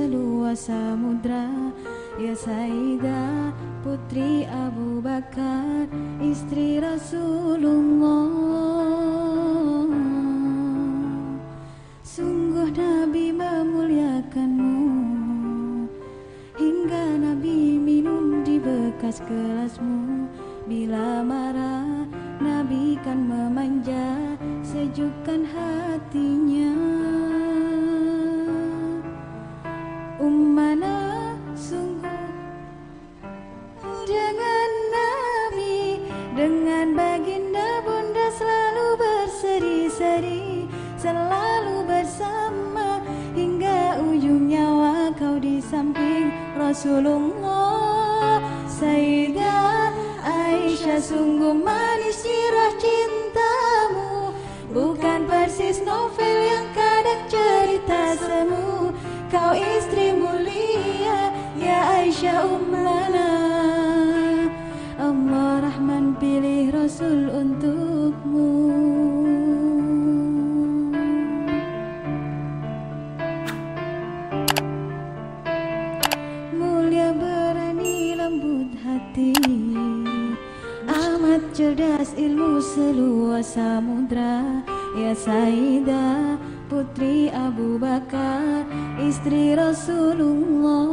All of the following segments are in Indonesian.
seluas samudra. Ya Sayyidah putri Abu Bakar, istri Rasulullah. Sungguh Nabi memuliakanmu, hingga Nabi minum di bekas gelasmu. Bila marah Nabi kan memanja, sejukkan hatinya. Ummana sungguh dengan Nabi, dengan baginda bunda selalu berseri-seri, selalu bersama hingga ujung nyawa kau di samping Rasulullah. Sayyidah Aisyah, sungguh manis sirah cintamu, bukan persis novel yang kadang cerita semu. Kau istri mulia, ya Aisyah ummana. Allah Rahman pilih Rasul untukmu. Mulia, berani, lembut hati, amat cerdas, ilmu seluas samudra. Ya Sayyidah putri Abu Bakar, istri Rasulullah.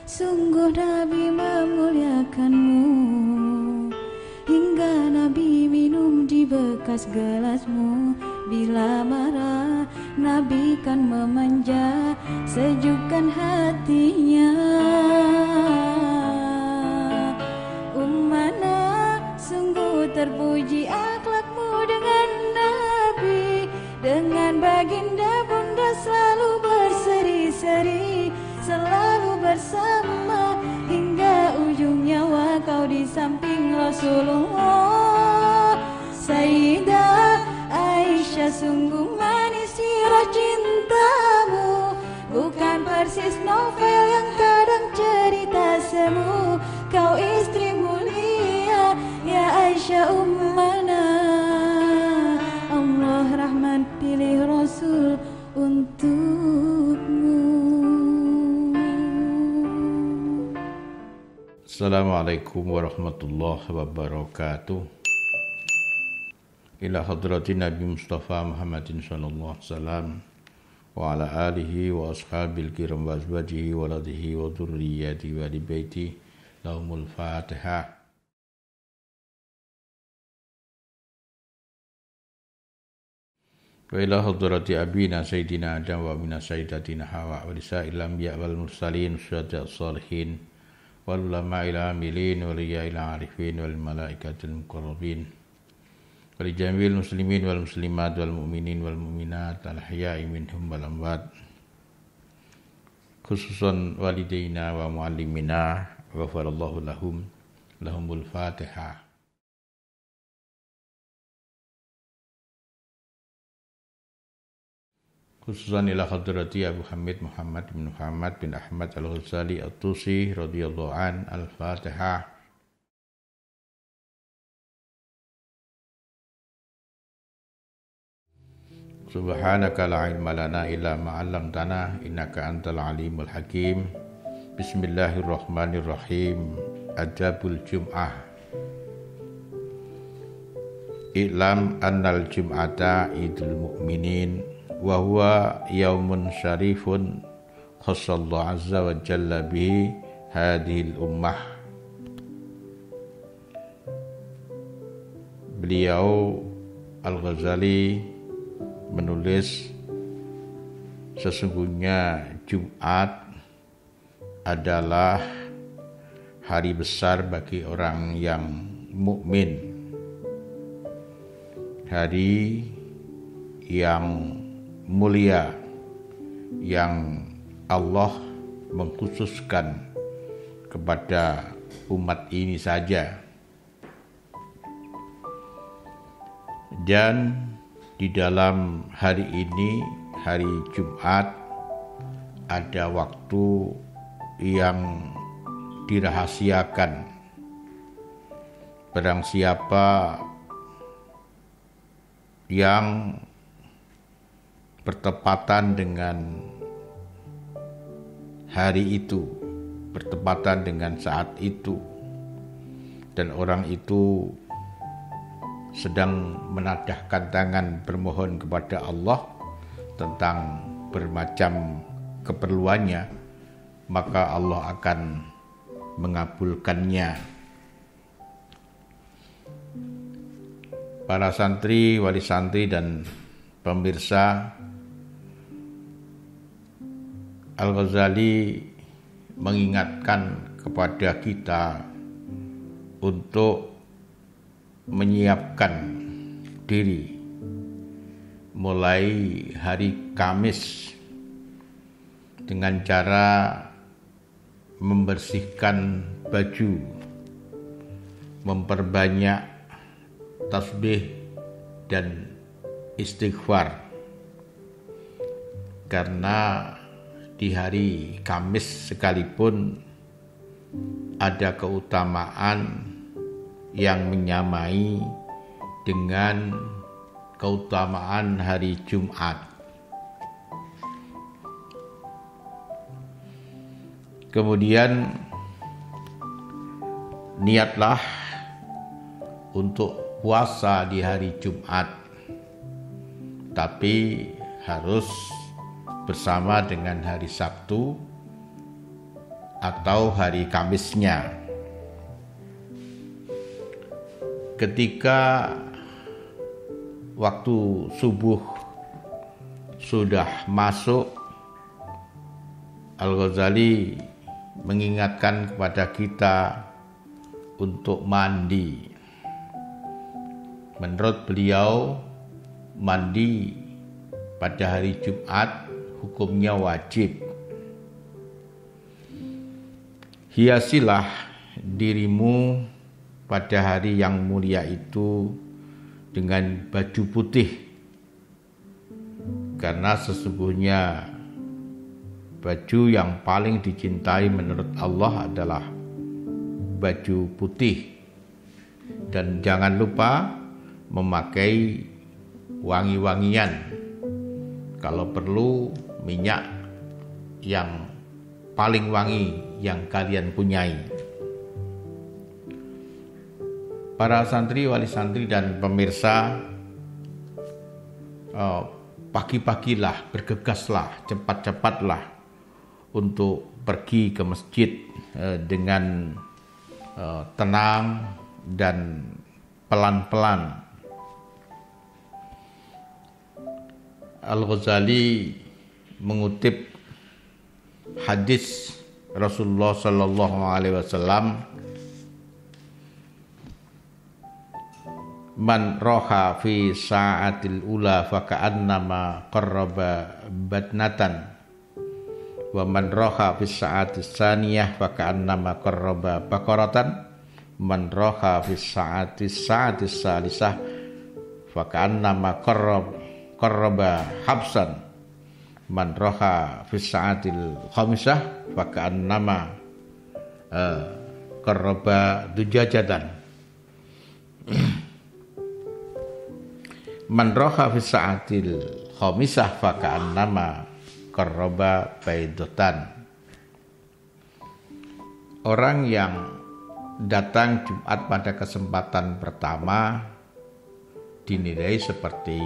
Sungguh Nabi memuliakanmu, hingga Nabi minum di bekas gelasmu. Bila marah Nabi kan memanja, sejukkan hatinya. Ummana sungguh terpuji akhlakmu dengan Nabi, dengan baginda bunda selalu berseri-seri, selalu bersama hingga ujung nyawa kau di samping Rasulullah. Sayyidah Aisyah, sungguh manis sirah cintamu, bukan persis novel yang kadang cerita semu. Kau istri mulia, ya Aisyah ummana. Allah Rahman pilih Rasul untukmu. Assalamualaikum warahmatullahi wabarakatuh. Ila hadrati Nabi Mustafa Muhammadin sallallahu alaihi wasallam wa ala alihi wa ashabil kiram wa azwajihi wa ladihi wa dhurriyyati wa li baiti lahumul Fatihah. Wa ila hadrati abina sayyidina Adam wa mina sayyidatina Hawa wa lisa'il anbiya wal mursalin syuhada salihin wal ulama'il amilin wal riya'il arifin wal malaikatil muqarrabin wal jamil muslimin wal muslimat wal mu'minin wal mu'minat al ahya'i minhum wal amwat, khususan walidaina wa muallimina ghafarallahu lahumul Fatihah. Khususan ila hadrati Abu Hamid Muhammad bin Muhammad bin Ahmad Al-Ghazali At-Tusi radhiyallahu an. Al-Fatihah. Subhanaka la ilma lana illa ma 'allamtana innaka antal alimul hakim. Bismillahirrahmanirrahim. Adabul Jum'ah. I'lam annal jum'ata idul mu'minin wa huwa yaumun syarifun khassallahu azza wa jalla bihi hadhil ummah. Beliau Al-Ghazali menulis, sesungguhnya Jumat adalah hari besar bagi orang yang mukmin, hari yang mulia yang Allah mengkhususkan kepada umat ini saja. Dan di dalam hari ini, hari Jumat, ada waktu yang dirahasiakan. Barang siapa yang bertepatan dengan hari itu, bertepatan dengan saat itu, dan orang itu sedang menadahkan tangan bermohon kepada Allah tentang bermacam keperluannya, maka Allah akan mengabulkannya. Para santri, wali santri, dan pemirsa, Al-Ghazali mengingatkan kepada kita untuk menyiapkan diri mulai hari Kamis dengan cara membersihkan baju, memperbanyak tasbih dan istighfar, karena di hari Kamis sekalipun ada keutamaan yang menyamai dengan keutamaan hari Jumat. Kemudian niatlah untuk puasa di hari Jumat, tapi harus bersama dengan hari Sabtu atau hari Kamisnya. Ketika waktu subuh sudah masuk, Al-Ghazali mengingatkan kepada kita untuk mandi. Menurut beliau, mandi pada hari Jumat hukumnya wajib. Hiasilah dirimu pada hari yang mulia itu dengan baju putih, karena sesungguhnya baju yang paling dicintai menurut Allah adalah baju putih. Dan jangan lupa memakai wangi-wangian, kalau perlu minyak yang paling wangi yang kalian punyai. Para santri, wali santri, dan pemirsa, pagi-pagilah, bergegaslah, cepat-cepatlah untuk pergi ke masjid dengan tenang dan pelan-pelan. Al-Ghazali mengutip hadis Rasulullah sallallahu alaihi wasallam, man roha fi sa'atil ula faka'annama qarraba batnatan, wa man roha fi sa'atis saniyah faka'annama qarraba baqaratan, man roha fi sa'atis salisah faka'annama qarraba habsan, man roha fi sa'atil khamisah faka'annama qarraba dujajatan. Man roha fi sa'atil khamisah faka'annama qarraba baidatan. Orang yang datang Jumat pada kesempatan pertama dinilai seperti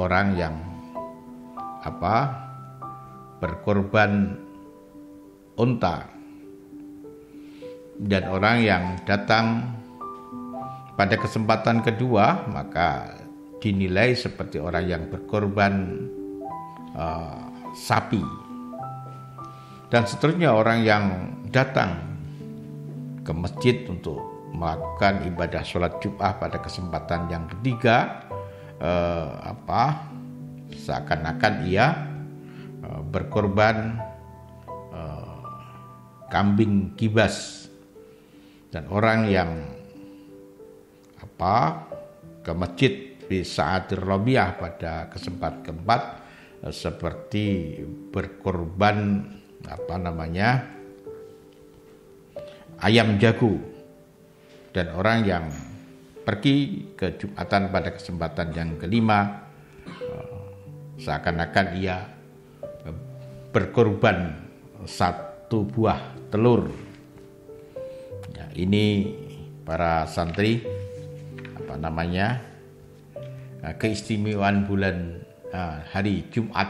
orang yang berkorban unta, dan orang yang datang pada kesempatan kedua maka dinilai seperti orang yang berkorban sapi, dan seterusnya. Orang yang datang ke masjid untuk melakukan ibadah sholat Jumat pada kesempatan yang ketiga, seakan-akan ia berkorban kambing kibas. Dan orang yang ke masjid di sa'atir rabiah pada kesempatan keempat seperti berkorban ayam jago. Dan orang yang pergi ke Jumatan pada kesempatan yang kelima seakan-akan ia berkorban satu buah telur. Ya, ini para santri keistimewaan bulan hari Jumat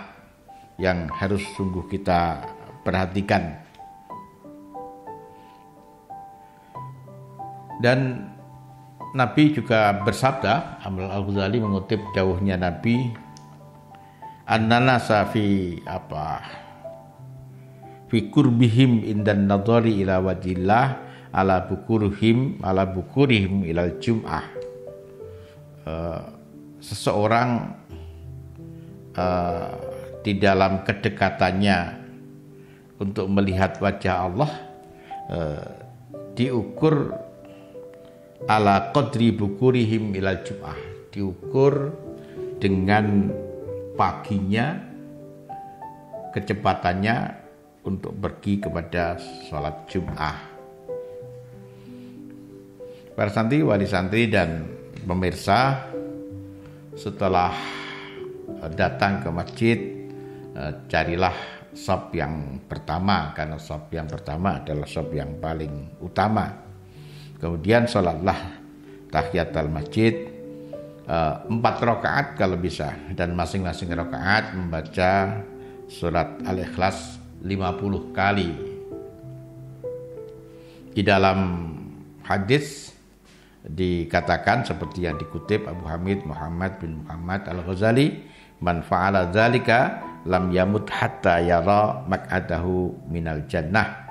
yang harus sungguh kita perhatikan. Dan Nabi juga bersabda, Al-Ghazali mengutip dawuhnya Nabi, annanasa fi kurbihim indan nadhari ila wajillah ala bukurihim ilal jum'ah. Seseorang di dalam kedekatannya untuk melihat wajah Allah diukur ala qadri bukurihim ilal jum'ah, diukur dengan paginya, kecepatannya untuk pergi kepada sholat Jum'ah. Para santri, wali santri dan pemirsa, setelah datang ke masjid, carilah shaf yang pertama, karena shaf yang pertama adalah shaf yang paling utama. Kemudian sholatlah tahiyatul masjid 4 rakaat kalau bisa, dan masing-masing rakaat membaca surat Al-Ikhlas 50 kali. Di dalam hadis dikatakan seperti yang dikutip Abu Hamid Muhammad bin Muhammad Al-Ghazali, man fa'ala dzalika lam yamut hatta yara maq'adahu minal jannah.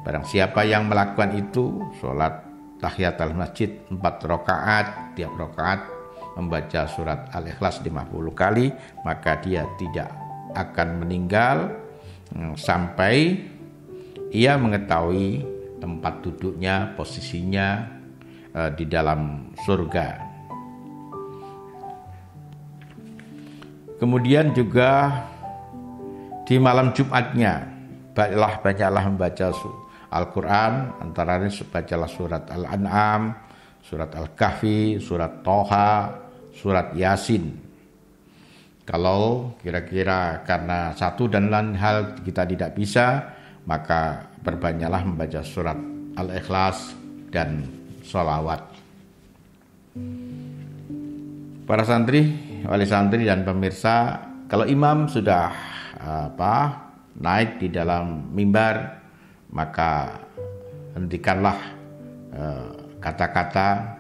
Barang siapa yang melakukan itu, sholat tahiyatul masjid 4 rakaat, tiap rakaat membaca surat Al-Ikhlas 50 kali, maka dia tidak akan meninggal sampai ia mengetahui tempat duduknya, posisinya di dalam surga. Kemudian juga di malam Jumatnya banyaklah membaca Al-Quran, antara lain bacalah surat Al-An'am, surat Al-Kahfi, surat Toha, surat Yasin. Kalau kira-kira karena satu dan lain hal kita tidak bisa, maka perbanyaklah membaca surat Al-Ikhlas dan sholawat. Para santri, wali santri dan pemirsa, kalau imam sudah naik di dalam mimbar, maka hentikanlah kata-kata,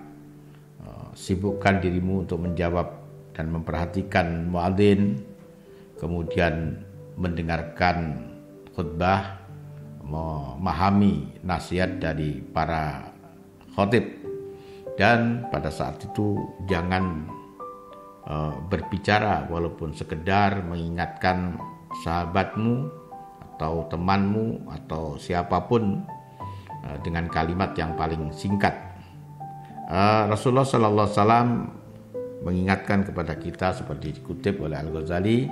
sibukkan dirimu untuk menjawab dan memperhatikan muadzin, kemudian mendengarkan khutbah, memahami nasihat dari para khotib, dan pada saat itu jangan berbicara walaupun sekedar mengingatkan sahabatmu atau temanmu atau siapapun dengan kalimat yang paling singkat. Rasulullah sallallahu alaihi wasallam mengingatkan kepada kita seperti dikutip oleh Al-Ghazali,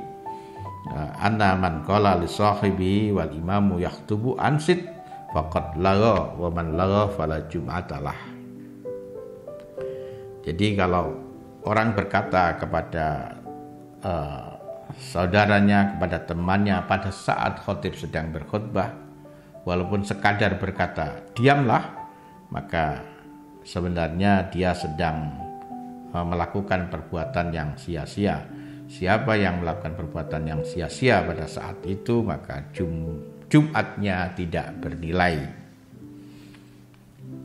anna man qala li sahibi wal imamu yaktubu ansit faqad lagha wa man lagha fala jum'atalah. Jadi kalau orang berkata kepada saudaranya, kepada temannya pada saat khotib sedang berkhutbah, walaupun sekadar berkata diamlah, maka sebenarnya dia sedang melakukan perbuatan yang sia-sia. Siapa yang melakukan perbuatan yang sia-sia pada saat itu, maka Jumatnya tidak bernilai.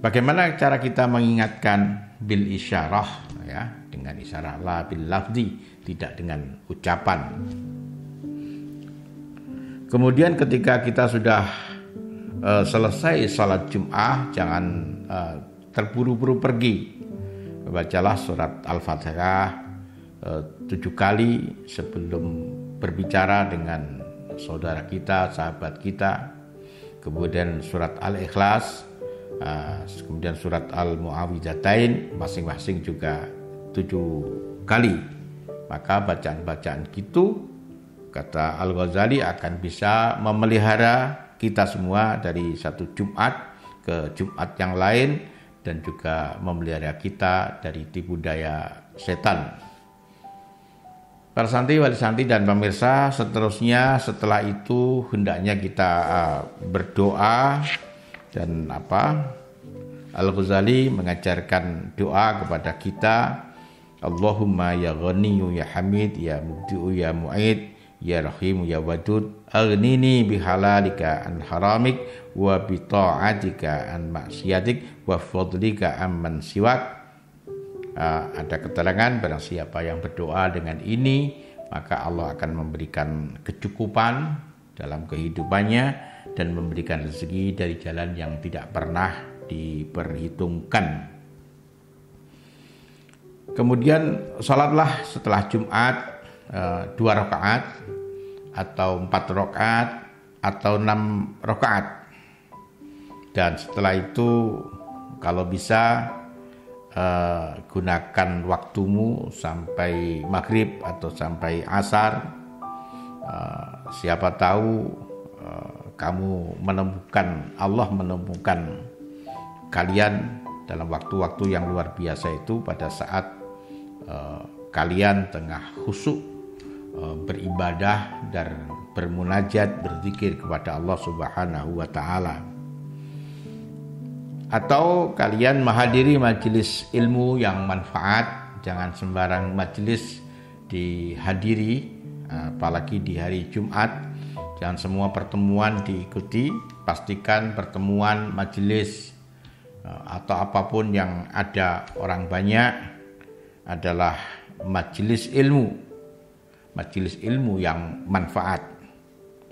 Bagaimana cara kita mengingatkan? Bil isyarah, ya, dengan isyarat, la bil lafzi, tidak dengan ucapan. Kemudian ketika kita sudah selesai salat Jum'ah, jangan terburu-buru pergi. Bacalah surat Al-Fatihah 7 kali sebelum berbicara dengan saudara kita, sahabat kita. Kemudian surat Al-Ikhlas, kemudian surat Al-Mu'awwidzatain masing-masing juga 7 kali. Maka bacaan-bacaan gitu, kata Al-Ghazali, akan bisa memelihara kita semua dari satu Jumat ke Jumat yang lain, dan juga memelihara kita dari tipu daya setan. Para santri, wali santri dan pemirsa, seterusnya setelah itu hendaknya kita berdoa dan Al-Ghazali mengajarkan doa kepada kita. Allahumma ya Ghaniyu ya Hamid ya Mubdi'u ya Mu'id ya Rahimu ya Wadud aghnini bihalalika an haramik wa bita'atika an maksiatik wa fadlika amman siwak. Ada keterangan barang siapa yang berdoa dengan ini maka Allah akan memberikan kecukupan dalam kehidupannya dan memberikan rezeki dari jalan yang tidak pernah diperhitungkan. Kemudian salatlah setelah Jumat 2 rakaat atau 4 rakaat atau 6 rakaat. Dan setelah itu kalau bisa gunakan waktumu sampai maghrib atau sampai asar. Siapa tahu kamu menemukan, Allah menemukan kalian dalam waktu-waktu yang luar biasa itu pada saat kalian tengah khusyuk beribadah dan bermunajat, berzikir kepada Allah Subhanahu wa taala. Atau kalian menghadiri majelis ilmu yang manfaat, jangan sembarang majelis dihadiri, apalagi di hari Jumat. Jangan semua pertemuan diikuti, pastikan pertemuan majelis atau apapun yang ada orang banyak adalah majelis ilmu yang manfaat.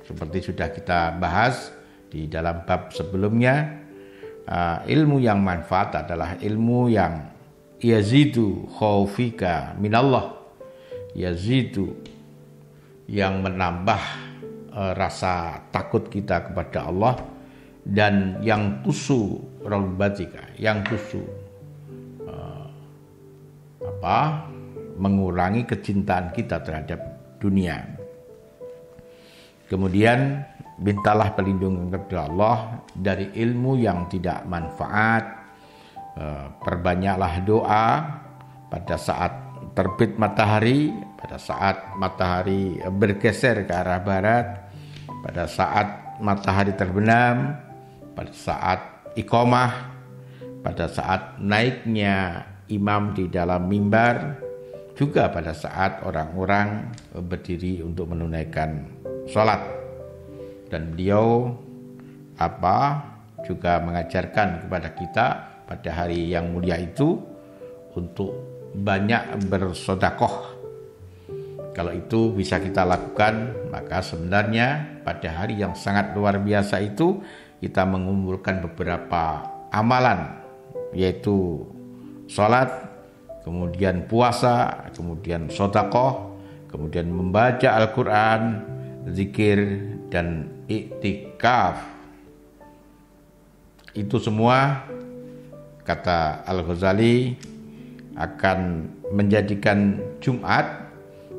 Seperti sudah kita bahas di dalam bab sebelumnya. Ilmu yang manfaat adalah ilmu yang yazidu khaufika minallah, yazidu yang menambah rasa takut kita kepada Allah, dan yang tusu ragbatika, yang tusu mengurangi kecintaan kita terhadap dunia. Kemudian mintalah perlindungan kepada Allah dari ilmu yang tidak manfaat. Perbanyaklah doa pada saat terbit matahari, pada saat matahari bergeser ke arah barat, pada saat matahari terbenam, pada saat iqamah, pada saat naiknya imam di dalam mimbar, juga pada saat orang-orang berdiri untuk menunaikan sholat. Dan beliau juga mengajarkan kepada kita pada hari yang mulia itu untuk banyak bersedekah. Kalau itu bisa kita lakukan, maka sebenarnya pada hari yang sangat luar biasa itu kita mengumpulkan beberapa amalan, yaitu sholat, kemudian puasa, kemudian sedekah, kemudian membaca Al-Quran, zikir, dan iktikaf. Itu semua, kata Al-Ghazali, akan menjadikan Jumat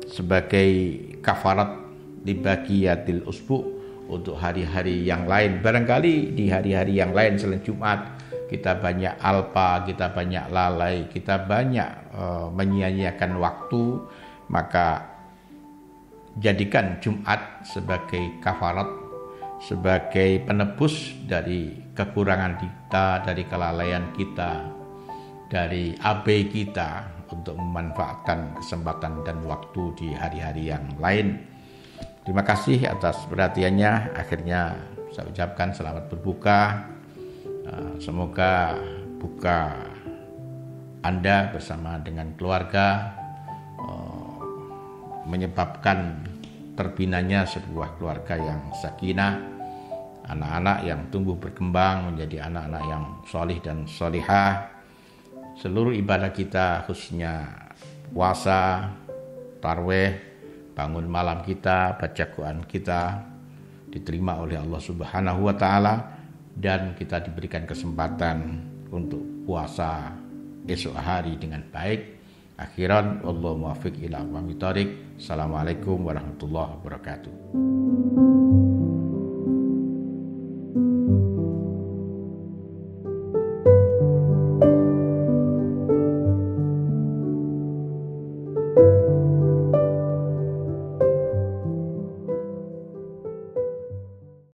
sebagai kafarat libaqiyatil usbu untuk hari-hari yang lain. Barangkali di hari-hari yang lain selain Jumat kita banyak alpa, kita banyak lalai, kita banyak menyia-nyiakan waktu, maka jadikan Jumat sebagai kafarat, sebagai penebus dari kekurangan kita, dari kelalaian kita, dari abai kita untuk memanfaatkan kesempatan dan waktu di hari-hari yang lain. Terima kasih atas perhatiannya. Akhirnya saya ucapkan selamat berbuka. Semoga buka Anda bersama dengan keluarga menyebabkan terbinanya sebuah keluarga yang sakinah, anak-anak yang tumbuh berkembang menjadi anak-anak yang solih dan solihah. Seluruh ibadah kita, khususnya puasa, tarwih, bangun malam kita, baca Quran kita, diterima oleh Allah Subhanahu wa taala, dan kita diberikan kesempatan untuk puasa esok hari dengan baik. Akhiran, wallahu muwaffiq ila aqwamit thoriq. Assalamualaikum warahmatullahi wabarakatuh.